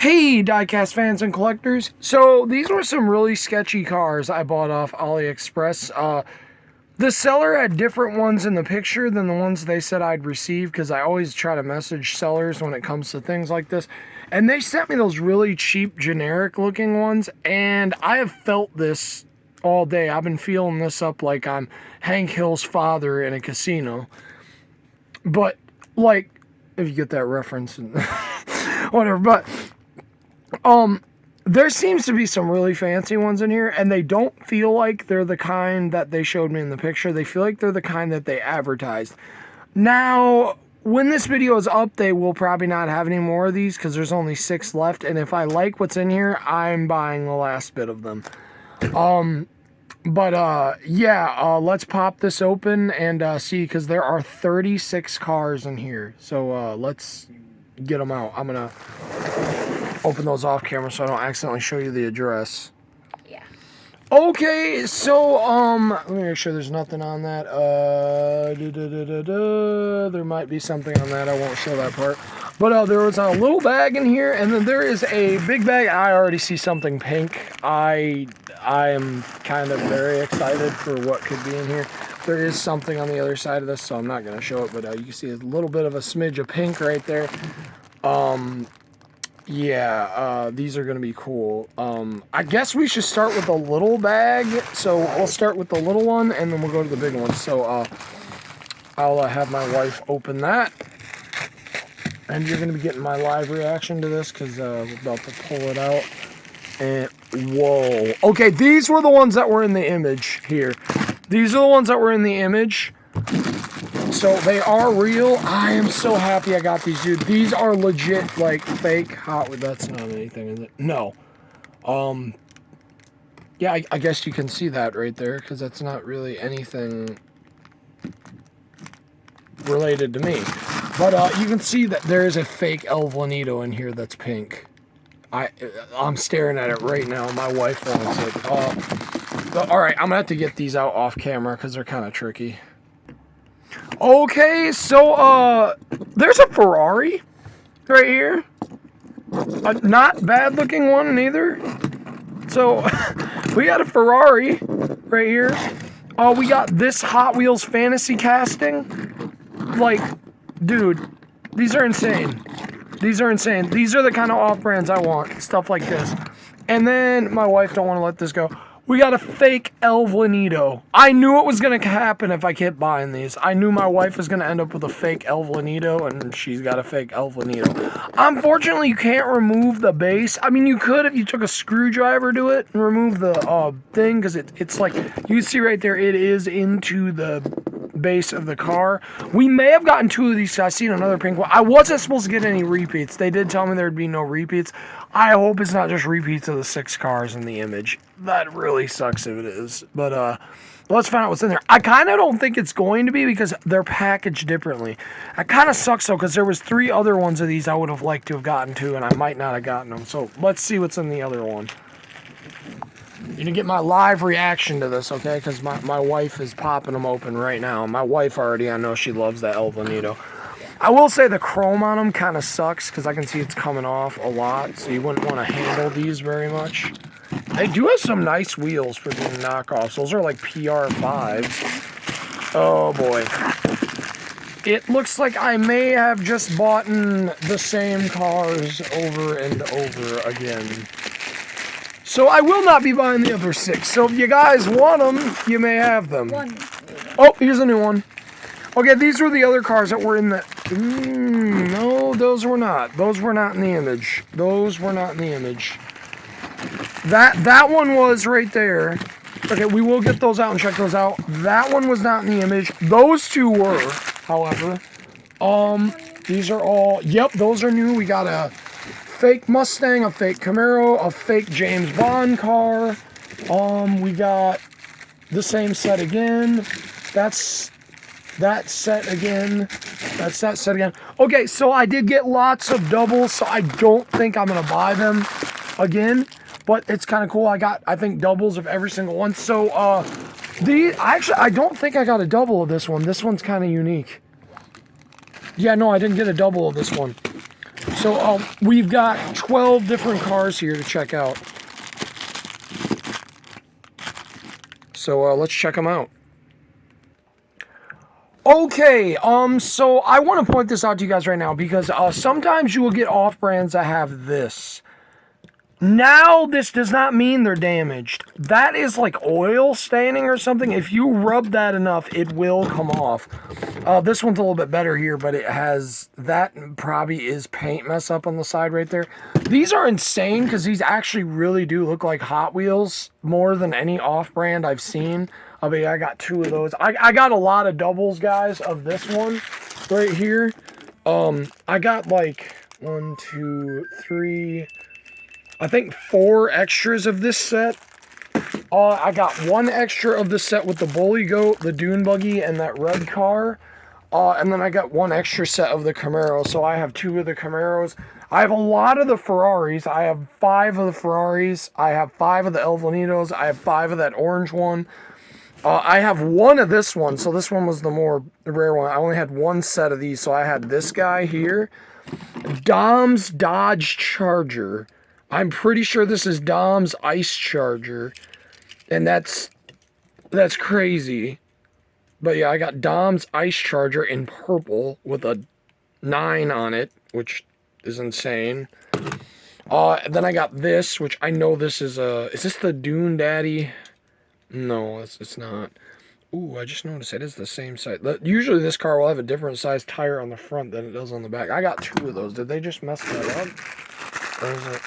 Hey, diecast fans and collectors. So these were some really sketchy cars I bought off AliExpress. The seller had different ones in the picture than the ones they said I'd receive, because I always try to message sellers when it comes to things like this. And they sent me those really cheap, generic looking ones, and I have felt this all day. I've been feeling this up like I'm Hank Hill's father in a casino. But, like, if you get that reference, and whatever, but there seems to be some really fancy ones in here, and they don't feel like they're the kind that they showed me in the picture. They feel like they're the kind that they advertised. Now, when this video is up, they will probably not have any more of these because there's only 6 left, and if I like what's in here, I'm buying the last bit of them. Let's pop this open and see, because there are 36 cars in here. So let's get them out. I'm gonna open those off camera so I don't accidentally show you the address. Yeah. Okay, so let me make sure there's nothing on that. There might be something on that. I won't show that part. But there was a little bag in here, and then there is a big bag. I already see something pink. I am kind of very excited for what could be in here. There is something on the other side of this, so I'm not going to show it, but you can see a little bit of a smidge of pink right there. These are going to be cool. I guess we should start with the little bag. So we'll start with the little one, and then we'll go to the big one. So I'll have my wife open that. And you're going to be getting my live reaction to this, because we're about to pull it out. And whoa. Okay, these were the ones that were in the image here. These are the ones that were in the image. So they are real. I am so happy I got these, dude. These are legit, like, fake Hot Wheels. That's not anything, is it? No. Yeah, I guess you can see that right there, because that's not really anything related to me. But you can see that there is a fake El Bonito in here that's pink. I'm staring at it right now. My wife wants it. Alright, I'm going to have to get these out off camera, because they're kind of tricky. Okay, so, there's a Ferrari right here. A not bad looking one, neither. So, we got a Ferrari right here. We got this Hot Wheels fantasy casting. Like, dude, these are insane. These are insane. These are the kind of off-brands I want. Stuff like this. And then, my wife don't want to let this go. We got a fake El Bonito. I knew it was going to happen if I kept buying these. I knew my wife was going to end up with a fake El Bonito, and she's got a fake El Bonito. Unfortunately, you can't remove the base. I mean, you could if you took a screwdriver to it and remove the thing, because it's like, you see right there, it is into the base of the car. We may have gotten 2 of these. I seen another pink one. I wasn't supposed to get any repeats. They did tell me there'd be no repeats. I hope it's not just repeats of the 6 cars in the image. That really sucks if it is. But let's find out what's in there. I kind of don't think it's going to be, because they're packaged differently. It kind of sucks though, because there was 3 other ones of these I would have liked to have gotten to, and I might not have gotten them. So let's see what's in the other one. You're going to get my live reaction to this, okay? Because my wife is popping them open right now. My wife already, I know she loves that El Bonito. I will say the chrome on them kind of sucks, because I can see it's coming off a lot. So you wouldn't want to handle these very much. They do have some nice wheels for being knockoffs. Those are like PR5s. Oh boy. It looks like I may have just bought the same cars over and over again. So I will not be buying the other 6. So if you guys want them, you may have them. Oh, here's a new one. Okay, these were the other cars that were in the... no, those were not. Those were not in the image. Those were not in the image. That one was right there. Okay, we will get those out and check those out. That one was not in the image. Those 2 were, however. These are all... Yep, those are new. We got a fake Mustang, a fake Camaro, a fake James Bond car. We got the same set again. That's that set again. That's that set again. Okay, so I did get lots of doubles, so I don't think I'm going to buy them again. But it's kind of cool. I got, I think, doubles of every single one. So, I don't think I got a double of this one. This one's kind of unique. Yeah, no, I didn't get a double of this one. So we've got 12 different cars here to check out. So let's check them out. Okay, so I want to point this out to you guys right now because sometimes you will get off-brands that have this. Now, this does not mean they're damaged. That is like oil staining or something. If you rub that enough, it will come off. This one's a little bit better here, but it has, that probably is paint mess up on the side right there. These are insane because these actually really do look like Hot Wheels more than any off-brand I've seen. I mean, I got 2 of those. I got a lot of doubles, guys, of this one right here. I got like 1, 2, 3... I think 4 extras of this set. I got 1 extra of the set with the Bully Goat, the Dune Buggy, and that red car. And then I got 1 extra set of the Camaro. So I have 2 of the Camaros. I have a lot of the Ferraris. I have 5 of the Ferraris. I have 5 of the El Vanitos. I have 5 of that orange one. I have 1 of this one. So this one was the more rare one. I only had 1 set of these. So I had this guy here. Dom's Dodge Charger. I'm pretty sure this is Dom's Ice Charger, and that's crazy. But yeah, I got Dom's Ice Charger in purple with a 9 on it, which is insane. Then I got this, which I know this is this the Dune Daddy? No, it's not. Ooh, I just noticed it is the same size. Usually this car will have a different size tire on the front than it does on the back. I got 2 of those. Did they just mess that up? Or is it...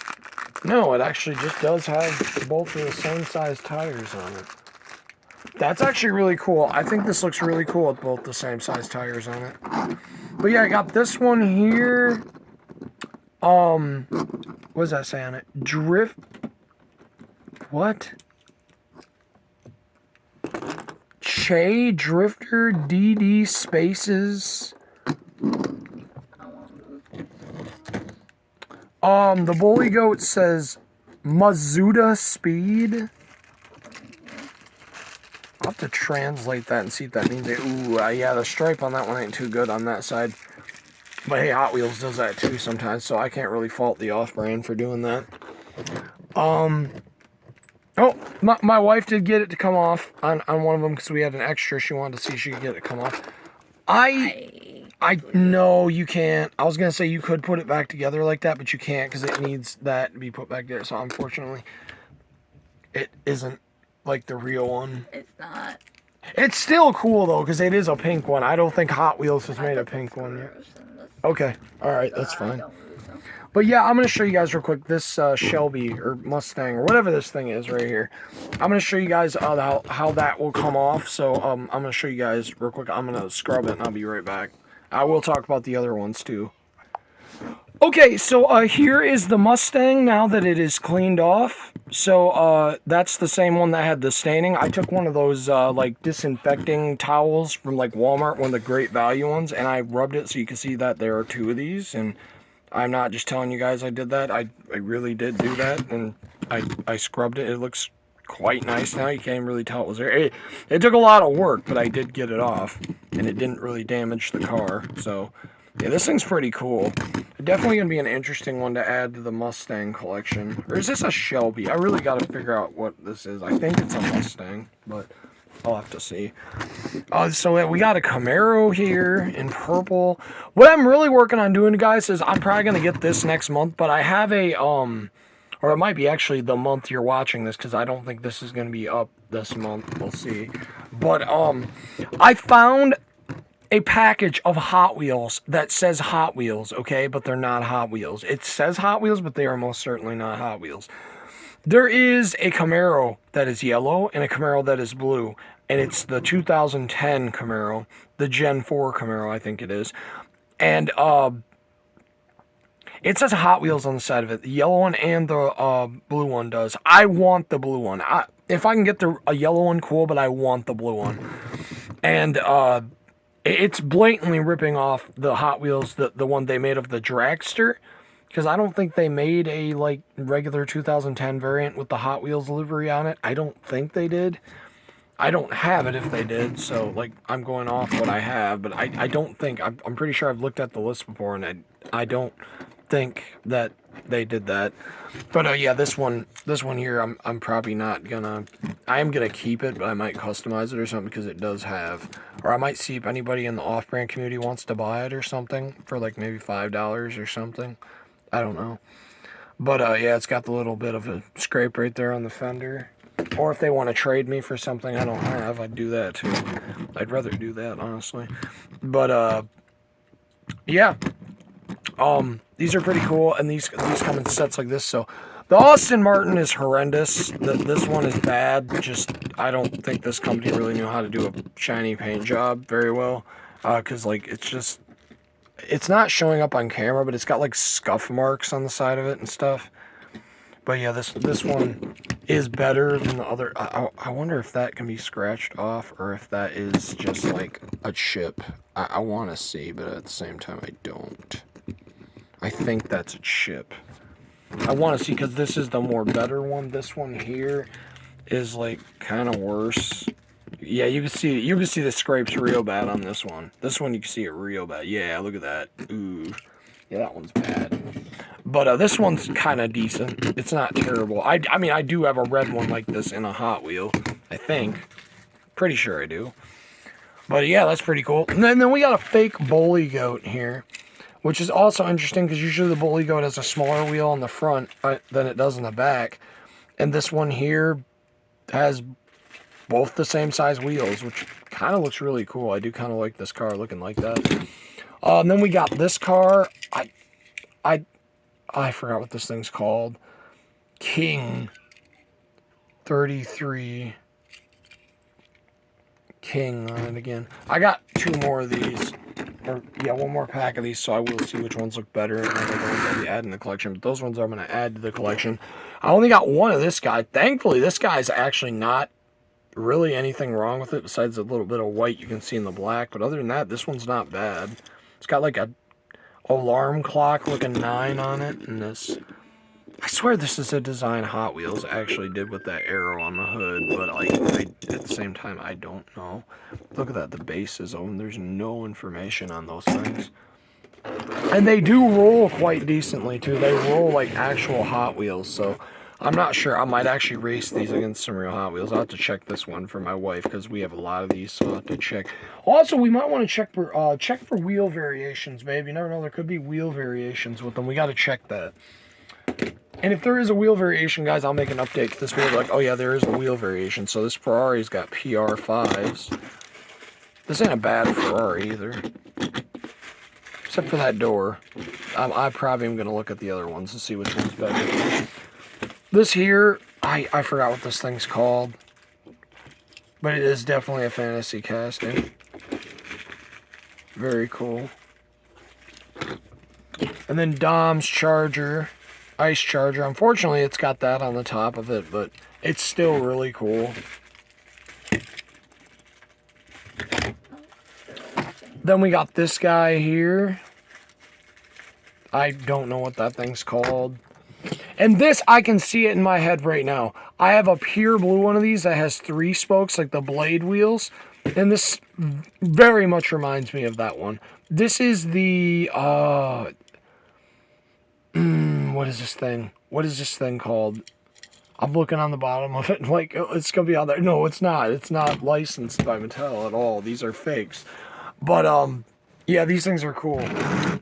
No, it actually just does have both of the same size tires on it. That's actually really cool. I think this looks really cool with both the same size tires on it. But yeah, I got this one here. What does that say on it? Drift. What? Che Drifter DD Spaces. The Bully Goat says Mazda Speed. I'll have to translate that and see if that means it. Ooh, yeah, the stripe on that one ain't too good on that side. But hey, Hot Wheels does that too sometimes, so I can't really fault the off-brand for doing that. Oh, my wife did get it to come off on one of them because we had an extra. She wanted to see if she could get it to come off. No, you can't. I was going to say you could put it back together like that, but you can't because it needs that to be put back there. So unfortunately, it isn't like the real one. It's not. It's still cool though because it is a pink one. I don't think Hot Wheels has made a pink one yet. Okay. All right. That's fine. But yeah, I'm going to show you guys real quick this Shelby or Mustang or whatever this thing is right here. I'm going to show you guys how that will come off. So I'm going to show you guys real quick. I'm going to scrub it and I'll be right back. I will talk about the other ones too. Okay, so here is the Mustang now that it is cleaned off. So that's the same one that had the staining. I took one of those like disinfecting towels from like Walmart, one of the Great Value ones, and I rubbed it so you can see that there are 2 of these. And I'm not just telling you guys I did that. I really did do that, and I scrubbed it. It looks quite nice now. You can't even really tell it was there. It took a lot of work, but I did get it off, and it didn't really damage the car. So yeah, this thing's pretty cool. Definitely gonna be an interesting one to add to the Mustang collection. Or is this a Shelby? I really got to figure out what this is. I think it's a Mustang, but I'll have to see. So we got a Camaro here in purple. What I'm really working on doing, guys, is I'm probably gonna get this next month, but I have a or it might be actually the month you're watching this, because I don't think this is gonna be up this month. We'll see. But I found a package of Hot Wheels that says Hot Wheels, okay, but they're not Hot Wheels. It says Hot Wheels, but they are most certainly not Hot Wheels. There is a Camaro that is yellow and a Camaro that is blue, and it's the 2010 Camaro, the Gen 4 Camaro, I think it is. And it says Hot Wheels on the side of it. The yellow one and the blue one does. I want the blue one. If I can get a yellow one, cool, but I want the blue one. And it's blatantly ripping off the Hot Wheels, the one they made of the Dragster. Because I don't think they made a like regular 2010 variant with the Hot Wheels livery on it. I don't think they did. I don't have it if they did. So like I'm going off what I have. But I don't think, I'm pretty sure I've looked at the list before. And I don't think that they did that. But yeah, this one here, I'm probably not gonna. I am gonna keep it, but I might customize it or something because it does have. Or I might see if anybody in the off-brand community wants to buy it or something for like maybe $5 or something. I don't know. But yeah, it's got the little bit of a scrape right there on the fender. Or if they want to trade me for something I don't have, I'd do that too. I'd rather do that, honestly. But yeah. These are pretty cool, and these come in sets like this. So the Aston Martin is horrendous. This one is bad. Just I don't think this company really knew how to do a shiny paint job very well. Cause like it's not showing up on camera, but it's got like scuff marks on the side of it and stuff. But yeah, this one is better than the other. I wonder if that can be scratched off or if that is just like a chip. I want to see, but at the same time I don't. I think that's a chip. I want to see because this is the more better one. This one here is like kind of worse. Yeah, you can see the scrapes real bad on this one. This one you can see it real bad. Yeah, look at that. Ooh, yeah, that one's bad. But this one's kind of decent. It's not terrible. I mean, I do have a red one like this in a Hot Wheel. I think. Pretty sure I do. But yeah, that's pretty cool. And then we got a fake bully goat here, which is also interesting because usually the bully goat has a smaller wheel on the front than it does in the back. And this one here has both the same size wheels, which kind of looks really cool. I do kind of like this car looking like that. And then we got this car. I forgot what this thing's called. King 33 King on it again. I got 2 more of these. Or, yeah, 1 more pack of these, so I will see which ones look better and then I'll be adding the collection. But those ones I'm going to add to the collection. I only got 1 of this guy. Thankfully, this guy's actually not really anything wrong with it besides a little bit of white you can see in the black. But other than that, this one's not bad. It's got like a alarm clock looking 9 on it. And this... I swear this is a design Hot Wheels actually did with that arrow on the hood, but at the same time, I don't know. Look at that, the bases on them. There's no information on those things. And they do roll quite decently, too. They roll like actual Hot Wheels, so I'm not sure. I might actually race these against some real Hot Wheels. I'll have to check this one for my wife, because we have a lot of these, so I'll have to check. Also, we might want to check for wheel variations, babe. You never know, there could be wheel variations with them. We got to check that. And if there is a wheel variation, guys, I'll make an update to this video. Like, oh yeah, there is a wheel variation. So this Ferrari's got PR5s. This ain't a bad Ferrari either. Except for that door. I probably am going to look at the other ones and see which one's better. This here, I forgot what this thing's called. But it is definitely a fantasy casting. Very cool. And then Dom's Charger. Ice Charger. Unfortunately, it's got that on the top of it, but it's still really cool. Then we got this guy here. I don't know what that thing's called. And this, I can see it in my head right now. I have a pure blue one of these that has 3 spokes, like the blade wheels. And this very much reminds me of that one. This is the, what is this thing? What is this thing called? I'm looking on the bottom of it like it's gonna be on there. No, it's not. It's not licensed by Mattel at all. These are fakes. But yeah, these things are cool.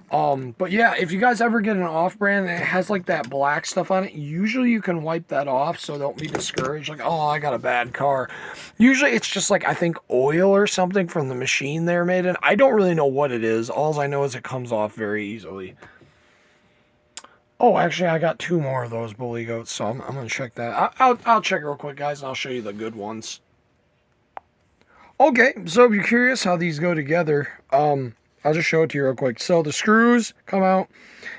But yeah, if you guys ever get an off-brand and it has like that black stuff on it, usually you can wipe that off, so don't be discouraged. Like, oh, I got a bad car. Usually it's just like, I think oil or something from the machine they're made in. I don't really know what it is. All I know is it comes off very easily. Oh, actually, I got 2 more of those bully goats, so I'm going to check that. I'll check real quick, guys, and I'll show you the good ones. Okay, so if you're curious how these go together, I'll just show it to you real quick. So the screws come out,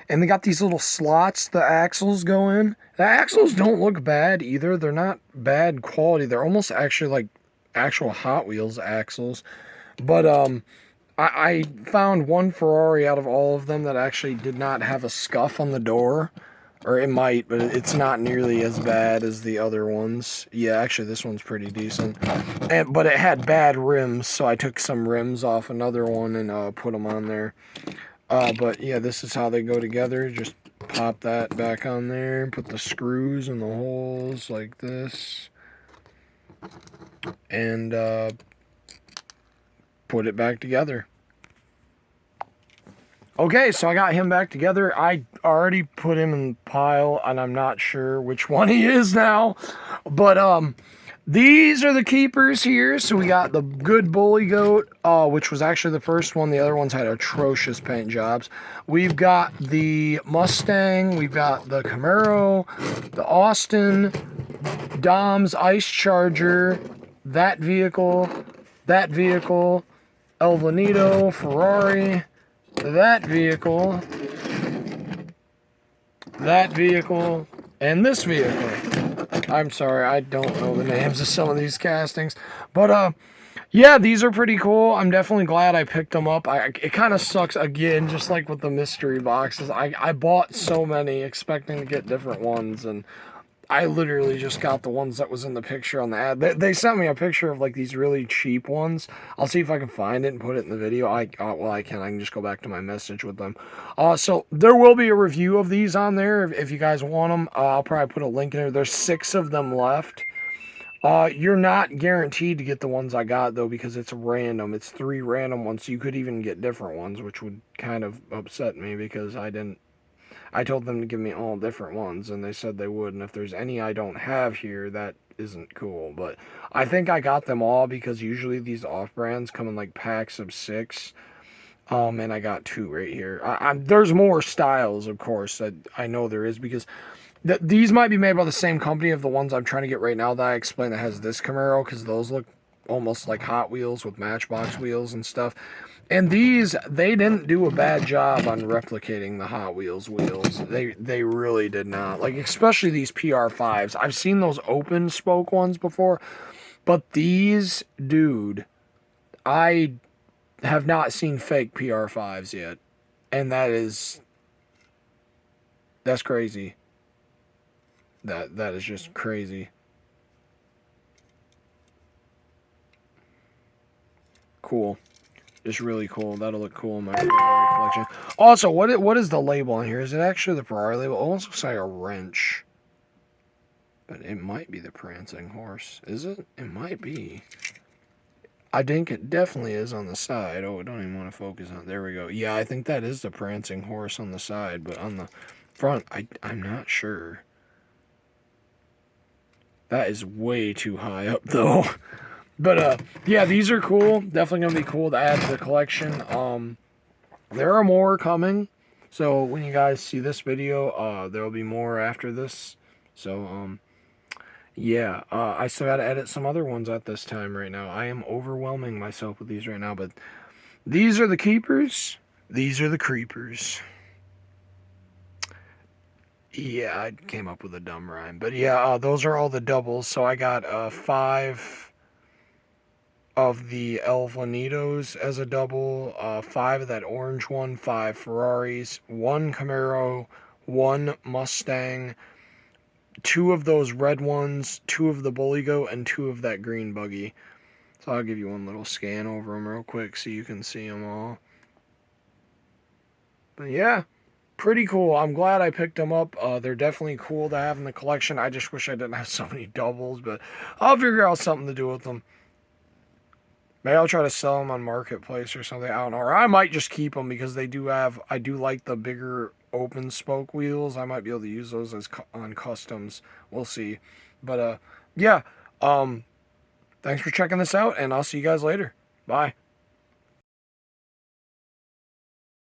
and they got these little slots the axles go in. The axles don't look bad either. They're not bad quality. They're almost actually like actual Hot Wheels axles. But I found one Ferrari out of all of them that actually did not have a scuff on the door. Or it might, but it's not nearly as bad as the other ones. Yeah, actually this one's pretty decent. But it had bad rims, so I took some rims off another one and put them on there. But yeah, this is how they go together. Just pop that back on there, put the screws in the holes like this, and put it back together. Okay, so I got him back together. I already put him in the pile, and I'm not sure which one he is now. But these are the keepers here. So we got the good bully goat, which was actually the first one. The other ones had atrocious paint jobs. We've got the Mustang. We've got the Camaro, the Austin, Dom's Ice Charger, that vehicle, El Venito, Ferrari, that vehicle, and this vehicle. I'm sorry, I don't know the names of some of these castings. But, yeah, these are pretty cool. I'm definitely glad I picked them up. It kind of sucks, again, just like with the mystery boxes. I bought so many expecting to get different ones, and I literally just got the ones that was in the picture on the ad. They sent me a picture of like these really cheap ones. I'll see if I can find it and put it in the video. Well, I can just go back to my message with them. So there will be a review of these on there if you guys want them. I'll probably put a link in there. There's 6 of them left. You're not guaranteed to get the ones I got though, because it's random. It's 3 random ones. So you could even get different ones, which would kind of upset me because I told them to give me all different ones, and they said they would, and if there's any I don't have here, that isn't cool. But I think I got them all because usually these off-brands come in like packs of 6, and I got 2 right here. There's more styles, of course, that I know there is, because these might be made by the same company of the ones I'm trying to get right now that I explained that has this Camaro, because those look almost like Hot Wheels with Matchbox wheels and stuff. And these, they didn't do a bad job on replicating the Hot Wheels wheels. They really did not. Like, especially these PR5s. I've seen those open spoke ones before. But these, dude, I have not seen fake PR5s yet. And that's crazy. That is just crazy. Cool. Just really cool. That'll look cool in my Ferrari collection. Also, what is the label on here? Is it actually the Ferrari label? It almost looks like a wrench. But it might be the prancing horse. Is it? It might be. I think it definitely is on the side. Oh, I don't even want to focus on it. There we go. Yeah, I think that is the prancing horse on the side. But on the front, I'm not sure. That is way too high up, though. But, yeah, these are cool. Definitely going to be cool to add to the collection. There are more coming. So, when you guys see this video, there will be more after this. So, yeah. I still got to edit some other ones at this time right now. I am overwhelming myself with these right now. But these are the keepers. These are the creepers. Yeah, I came up with a dumb rhyme. But, yeah, those are all the doubles. So, I got 5... of the El Vanitos as a double, 5 of that orange one, 5 Ferraris, 1 Camaro, 1 Mustang, 2 of those red ones, 2 of the Bully Goat, and 2 of that green buggy. So I'll give you one little scan over them real quick so you can see them all. But yeah, pretty cool. I'm glad I picked them up. They're definitely cool to have in the collection. I just wish I didn't have so many doubles, but I'll figure out something to do with them. Maybe I'll try to sell them on Marketplace or something. I don't know. Or I might just keep them because I do like the bigger open spoke wheels. I might be able to use those as on customs. We'll see. But, yeah. Thanks for checking this out, and I'll see you guys later. Bye.